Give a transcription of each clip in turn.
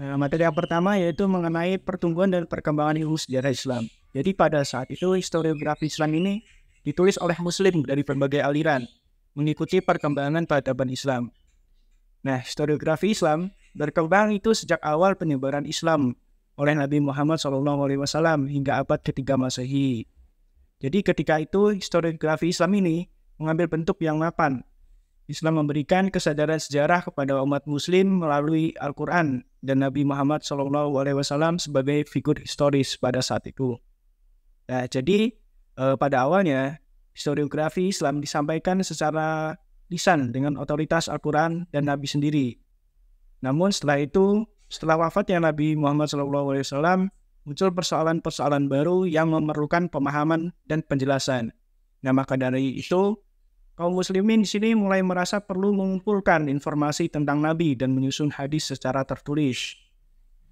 Materi yang pertama yaitu mengenai pertumbuhan dan perkembangan ilmu sejarah Islam. Jadi pada saat itu historiografi Islam ini ditulis oleh Muslim dari berbagai aliran, mengikuti perkembangan peradaban Islam. Nah, historiografi Islam berkembang itu sejak awal penyebaran Islam oleh Nabi Muhammad SAW hingga abad ketiga Masehi. Jadi ketika itu historiografi Islam ini mengambil bentuk yang mapan. Islam memberikan kesadaran sejarah kepada umat Muslim melalui Al-Quran dan Nabi Muhammad SAW sebagai figur historis pada saat itu. Nah, jadi pada awalnya historiografi Islam disampaikan secara lisan dengan otoritas Al-Quran dan Nabi sendiri. Namun setelah itu, setelah wafatnya Nabi Muhammad SAW, muncul persoalan-persoalan baru yang memerlukan pemahaman dan penjelasan. Nah, maka dari itu, kaum muslimin di sini mulai merasa perlu mengumpulkan informasi tentang Nabi dan menyusun hadis secara tertulis.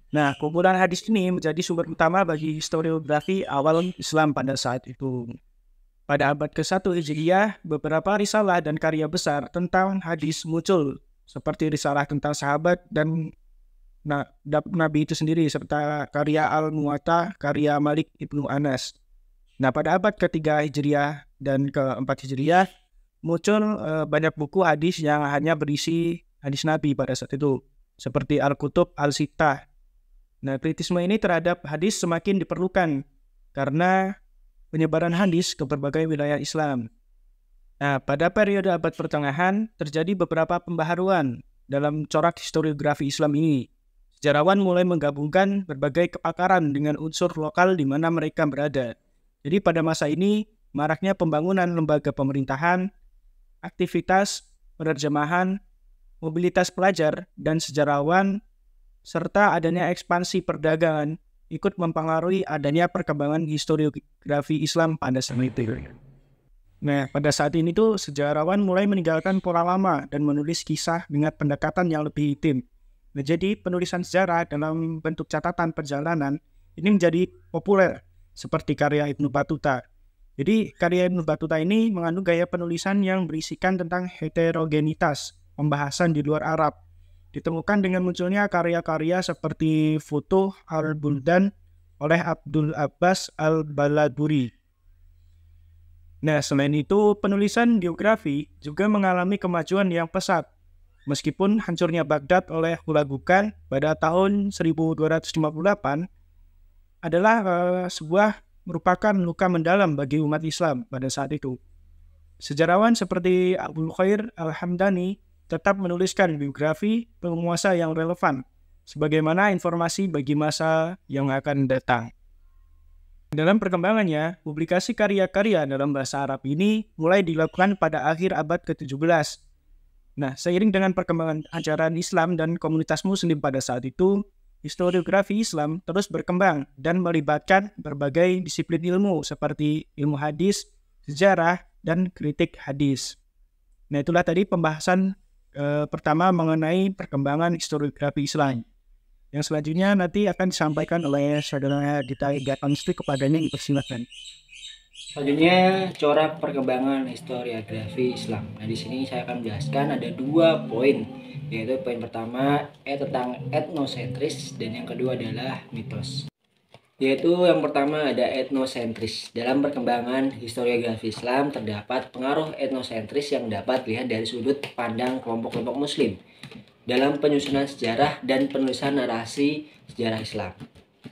Nah, kumpulan hadis ini menjadi sumber utama bagi historiografi awal Islam pada saat itu. Pada abad ke-1 Hijriyah, beberapa risalah dan karya besar tentang hadis muncul, seperti risalah tentang sahabat dan Nabi itu sendiri, serta karya Al-Muwatta, karya Malik Ibnu Anas. Nah, pada abad ke-3 Hijriyah dan ke-4 Hijriyah, muncul banyak buku hadis yang hanya berisi hadis Nabi pada saat itu, seperti Al-Kutub Al-Sittah. Nah, kritisme ini terhadap hadis semakin diperlukan karena penyebaran hadis ke berbagai wilayah Islam. Nah, pada periode abad pertengahan terjadi beberapa pembaharuan dalam corak historiografi Islam ini. Sejarawan mulai menggabungkan berbagai kepakaran dengan unsur lokal di mana mereka berada. Jadi pada masa ini maraknya pembangunan lembaga pemerintahan, aktivitas penerjemahan, mobilitas pelajar dan sejarawan, serta adanya ekspansi perdagangan ikut mempengaruhi adanya perkembangan historiografi Islam pada saat itu. Nah, pada saat ini tuh sejarawan mulai meninggalkan pola lama dan menulis kisah dengan pendekatan yang lebih intim. Nah, jadi penulisan sejarah dalam bentuk catatan perjalanan ini menjadi populer, seperti karya Ibnu Battuta. Jadi karya Ibnu Battuta ini mengandung gaya penulisan yang berisikan tentang heterogenitas pembahasan di luar Arab. Ditemukan dengan munculnya karya-karya seperti Futuh al-Buldan oleh Abdul Abbas al-Baladuri. Nah, selain itu, penulisan biografi juga mengalami kemajuan yang pesat. Meskipun hancurnya Baghdad oleh Hulagukan pada tahun 1258 adalah merupakan luka mendalam bagi umat Islam pada saat itu. Sejarawan seperti Abul Khair Al-Hamdani tetap menuliskan biografi penguasa yang relevan, sebagaimana informasi bagi masa yang akan datang. Dalam perkembangannya, publikasi karya-karya dalam bahasa Arab ini mulai dilakukan pada akhir abad ke-17. Nah, seiring dengan perkembangan ajaran Islam dan komunitas Muslim pada saat itu, historiografi Islam terus berkembang dan melibatkan berbagai disiplin ilmu seperti ilmu hadis, sejarah, dan kritik hadis. Nah, itulah tadi pembahasan pertama mengenai perkembangan historiografi Islam. Yang selanjutnya nanti akan disampaikan oleh saudara Dita Gatanstri kepadanya, dipersilakan. Selanjutnya, corak perkembangan historiografi Islam. Nah, di sini saya akan menjelaskan ada 2 poin, yaitu poin pertama tentang etnosentris dan yang kedua adalah mitos. Yaitu yang pertama ada etnosentris. Dalam perkembangan historiografi Islam terdapat pengaruh etnosentris yang dapat dilihat dari sudut pandang kelompok-kelompok Muslim dalam penyusunan sejarah dan penulisan narasi sejarah Islam.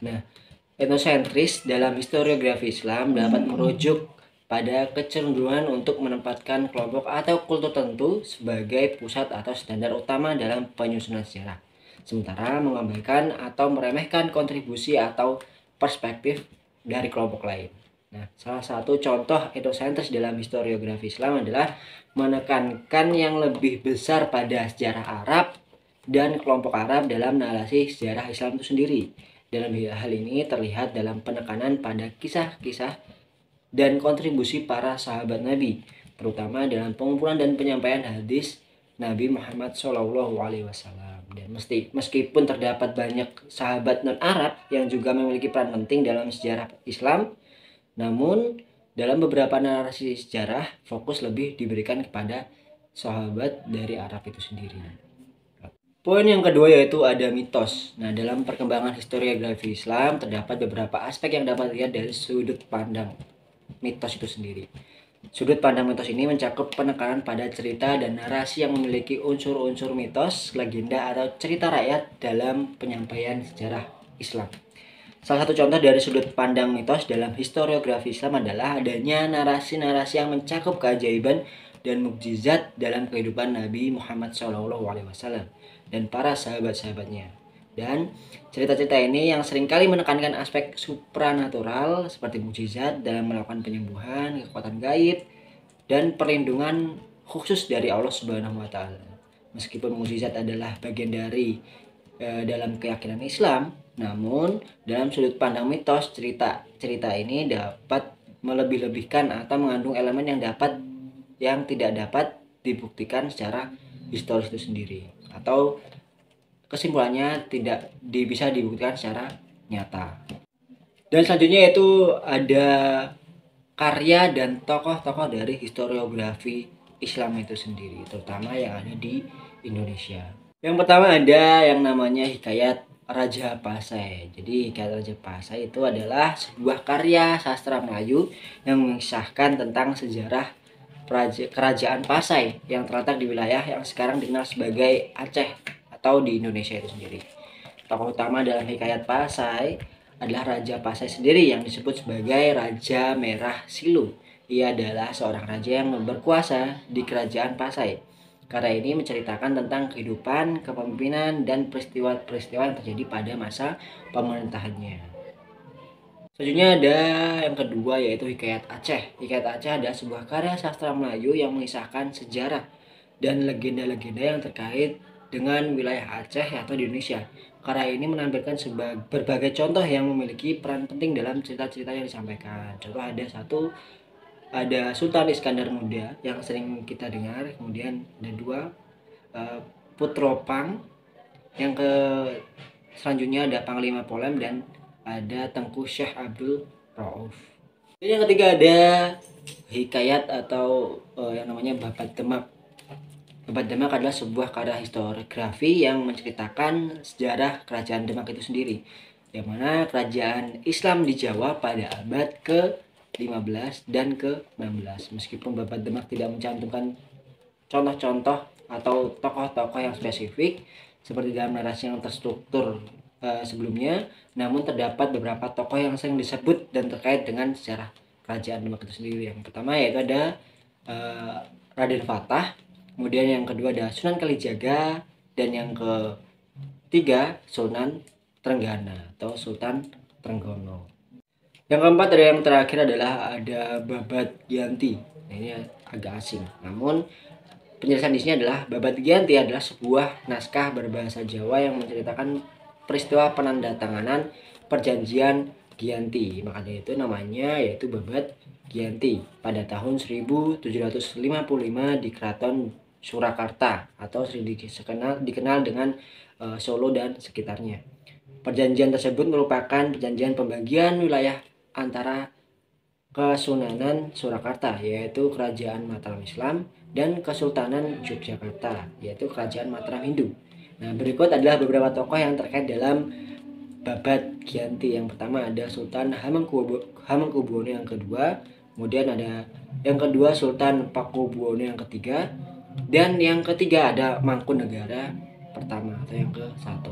Nah, etnosentris dalam historiografi Islam dapat merujuk pada kecenderungan untuk menempatkan kelompok atau kultur tertentu sebagai pusat atau standar utama dalam penyusunan sejarah, sementara mengabaikan atau meremehkan kontribusi atau perspektif dari kelompok lain. Nah, salah satu contoh etnosentris dalam historiografi Islam adalah menekankan yang lebih besar pada sejarah Arab dan kelompok Arab dalam narasi sejarah Islam itu sendiri. Dalam hal ini terlihat dalam penekanan pada kisah-kisah dan kontribusi para sahabat Nabi, terutama dalam pengumpulan dan penyampaian hadis Nabi Muhammad SAW. Dan meskipun terdapat banyak sahabat non-Arab yang juga memiliki peran penting dalam sejarah Islam, namun dalam beberapa narasi sejarah fokus lebih diberikan kepada sahabat dari Arab itu sendiri. Poin yang kedua yaitu ada mitos. Nah, dalam perkembangan historiografi Islam terdapat beberapa aspek yang dapat dilihat dari sudut pandang mitos itu sendiri. Sudut pandang mitos ini mencakup penekanan pada cerita dan narasi yang memiliki unsur-unsur mitos, legenda, atau cerita rakyat dalam penyampaian sejarah Islam. Salah satu contoh dari sudut pandang mitos dalam historiografi Islam adalah adanya narasi-narasi yang mencakup keajaiban dan mukjizat dalam kehidupan Nabi Muhammad SAW dan para sahabat-sahabatnya. Dan cerita-cerita ini yang seringkali menekankan aspek supranatural seperti mukjizat dalam melakukan penyembuhan, kekuatan gaib, dan perlindungan khusus dari Allah Subhanahu wa taala. Meskipun mukjizat adalah bagian dari dalam keyakinan Islam, namun dalam sudut pandang mitos cerita ini dapat melebih-lebihkan atau mengandung elemen yang tidak dapat dibuktikan secara historis itu sendiri, atau kesimpulannya tidak bisa dibuktikan secara nyata. Dan selanjutnya yaitu ada karya dan tokoh-tokoh dari historiografi Islam itu sendiri, terutama yang ada di Indonesia. Yang pertama ada yang namanya Hikayat Raja Pasai. Jadi Hikayat Raja Pasai itu adalah sebuah karya sastra Melayu yang mengisahkan tentang sejarah kerajaan Pasai yang terletak di wilayah yang sekarang dikenal sebagai Aceh atau di Indonesia itu sendiri. Tokoh utama dalam Hikayat Pasai adalah Raja Pasai sendiri yang disebut sebagai Raja Merah Silu. Ia adalah seorang raja yang berkuasa di kerajaan Pasai. Karya ini menceritakan tentang kehidupan, kepemimpinan, dan peristiwa-peristiwa yang terjadi pada masa pemerintahannya. Selanjutnya ada yang kedua yaitu Hikayat Aceh. Hikayat Aceh adalah sebuah karya sastra Melayu yang mengisahkan sejarah dan legenda-legenda yang terkait dengan wilayah Aceh atau di Indonesia. Karya ini menampilkan berbagai contoh yang memiliki peran penting dalam cerita-cerita yang disampaikan. Contoh ada Sultan Iskandar Muda yang sering kita dengar, kemudian ada dua Putropang, yang selanjutnya ada Panglima Polem, dan ada Tengku Syekh Abdul Rauf. Dan yang ketiga ada Hikayat atau yang namanya Babat Demak. Babat Demak adalah sebuah karya historiografi yang menceritakan sejarah kerajaan Demak itu sendiri, yang mana kerajaan Islam di Jawa pada abad ke-15 dan ke-16. Meskipun Babat Demak tidak mencantumkan contoh-contoh atau tokoh-tokoh yang spesifik seperti dalam narasi yang terstruktur sebelumnya, namun terdapat beberapa tokoh yang sering disebut dan terkait dengan sejarah kerajaan Demak itu sendiri. Yang pertama yaitu ada Raden Fatah, kemudian yang kedua ada Sunan Kalijaga, dan yang ketiga Sunan Trenggana atau Sultan Trenggono. Yang keempat ada yang terakhir adalah ada Babad Giyanti. Nah, ini agak asing, namun penjelasan di sini adalah Babad Giyanti adalah sebuah naskah berbahasa Jawa yang menceritakan peristiwa penandatanganan perjanjian Giyanti. Makanya itu namanya yaitu Babad Giyanti pada tahun 1755 di Keraton Surakarta atau sering dikenal dengan Solo dan sekitarnya. Perjanjian tersebut merupakan perjanjian pembagian wilayah antara Kesunanan Surakarta yaitu Kerajaan Mataram Islam dan Kesultanan Yogyakarta yaitu Kerajaan Mataram Hindu. Nah, berikut adalah beberapa tokoh yang terkait dalam Babad Giyanti. Yang pertama ada Sultan Hamengkubuwono yang kedua, kemudian ada yang kedua Sultan Pakubuwono yang ketiga, dan yang ketiga ada Mangkunegara pertama atau yang ke-1.